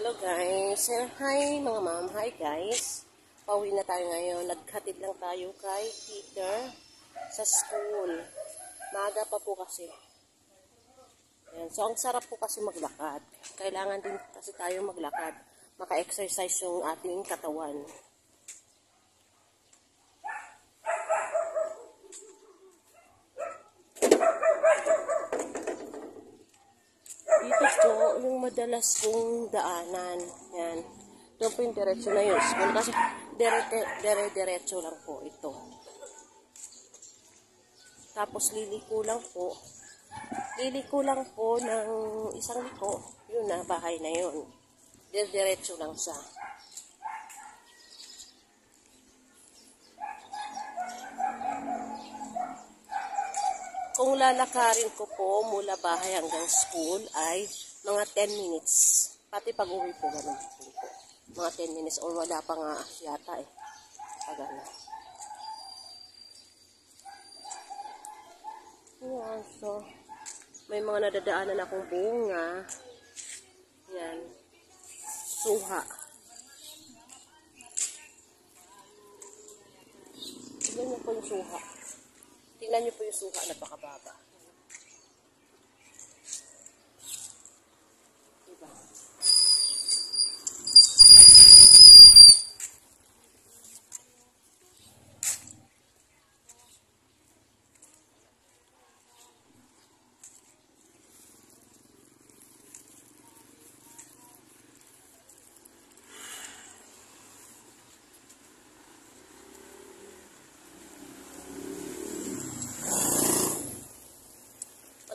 Hello guys. Hi mga ma'am. Hi guys. Pauwi na tayo ngayon. Naghatid lang tayo kay Peter sa school. Maaga pa po kasi. Ayan. So ang sarap po kasi maglakad. Kailangan din kasi tayo maglakad. Maka-exercise yung ating katawan. Dito po yung madalas kong daanan. Yan. Doon po yung diretso na yung school. Kasi diretso lang po ito. Tapos liliko lang po. Liliko lang po ng isang liko. Yun na, bahay na yun. Diretso lang siya. Kung lalakarin ko po mula bahay hanggang school ay mga 10 minutes. Pati pag-uwi po, ganun po. Mga 10 minutes or wala pa nga yata eh. Pag ano. Ayan, so, may mga nadadaanan akong bunga. Yan. Suha. Tignan niyo po yung suha. Tingnan niyo po yung suha, napakababa. Diba?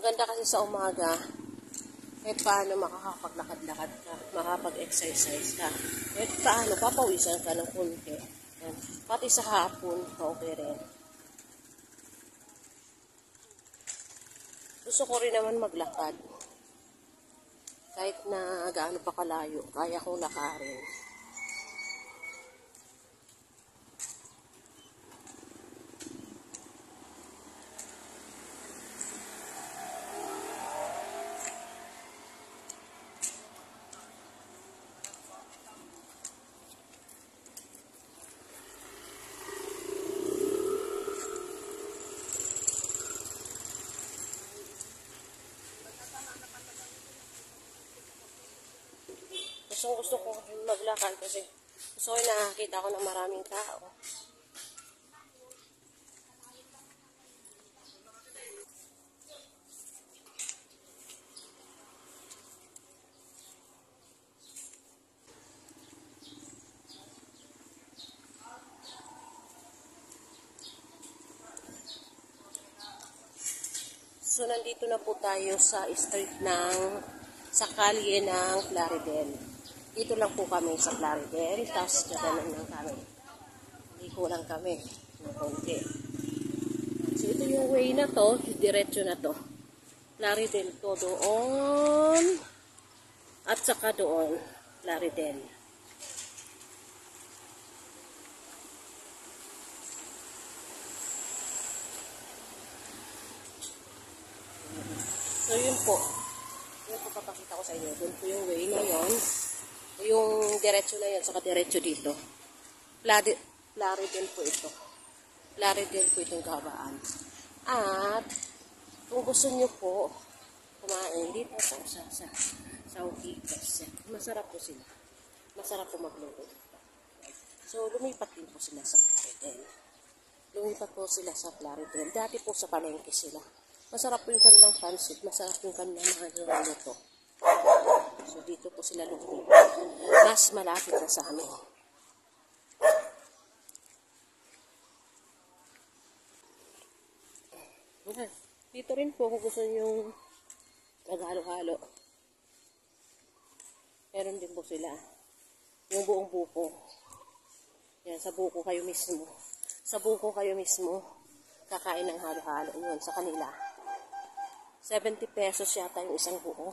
Maganda kasi sa umaga, kahit paano makakapaglakad-lakad ka, makakapag-exercise ka. Kahit paano, papawisan ka ng konti. Yan. Pati sa hapon, okay rin. Gusto ko rin naman maglakad. Kahit na gaano pa kalayo, kaya kong lakarin. Gusto ko maglakad kasi gusto ko nakakita ko ng maraming tao. So, nandito na po tayo sa street sa kalye ng Plaridel. Dito lang po kami sa Plaridel, tapos gano'n lang kami. Liko lang kami ng konti. So, ito yung way na to, diretso na to. Plaridel to doon, at saka doon, Plaridel. So, yun po. Yun po papakita ko sa inyo. Doon po yung way na yun. Yung diretso na yun, saka diretso dito. Plaridel po ito. Plaridel po itong kabaan. At, kung gusto nyo po, kumain dito po sa Ukikas. Masarap po sila. Masarap po magluto. So, lumipat din po sila sa Plaridel. Lumipat po sila sa Plaridel. Dati po sa palengke sila. Masarap po yung kanilang pansit. Masarap yung kanilang mga luto. So, dito po sila lumipat. Mas malapit na sa amin. Dito rin po kung gusto nyo naghalo-halo. Meron din po sila. Yung buong buko. Yan, sa buko kayo mismo. Sa buko kayo mismo kakain ng halo-halo. Yun, sa kanila. 70 pesos yata yung isang buo.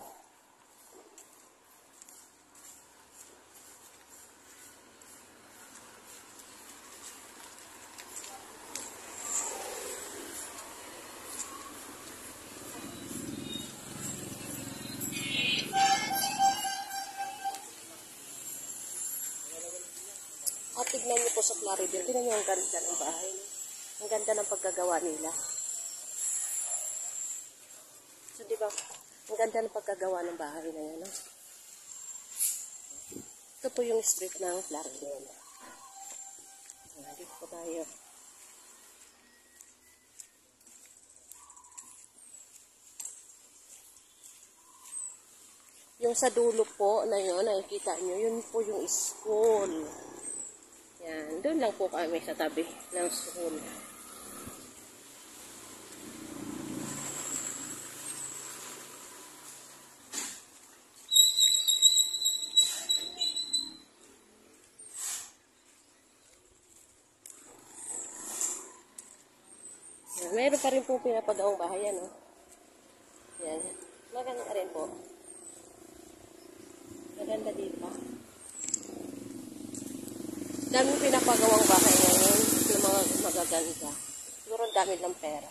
tignan niyo po sa Plaridel. Tignan niyo ang ganda ng bahay. Ang ganda ng pagkagawa nila. So, di ba? Ang ganda ng pagkagawa ng bahay na yan. No? Ito po yung street ng Plaridel. Dito po tayo. Yung sa dulo po na yun, nakikita nyo, yun po yung school. Yan, doon lang po kami sa tabi ng school. Yan, meron pa rin po pinapagawang bahay, ano? Yan, maganda rin po. Maganda dito. Daming pinapagawang bahay ngayon na mga magaganda. Siguro ang dami lang pera.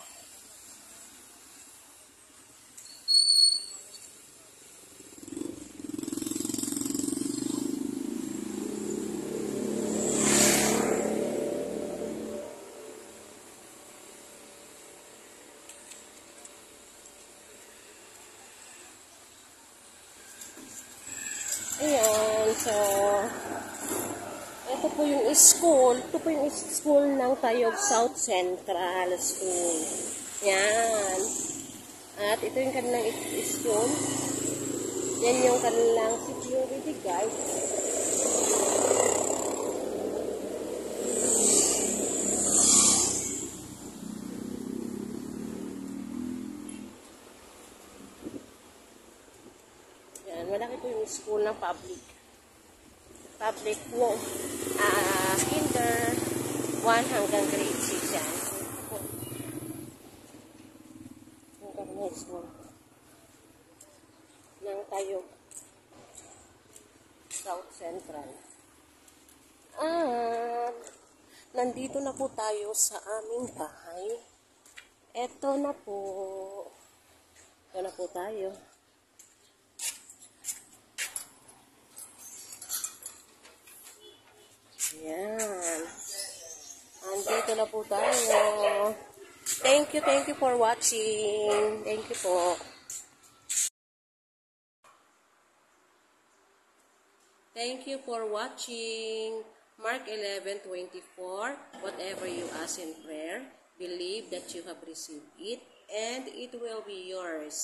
Ayan, so ito po yung school. Ito po yung school ng Tayog South Central School. Yan. At ito yung kanilang school. Yan yung kanilang security guard. Yan, malaki po yung school ng public. Public po, kinder 1 hanggang grade 6 yan. Hanggang next one. Nang tayo South Central. Nandito na po tayo sa aming bahay. Eto na po. Ito na po tayo. Ayan. Andito na po tayo. Thank you for watching. Thank you po. Thank you for watching. Mark 11:24. Whatever you ask in prayer, believe that you have received it, and it will be yours.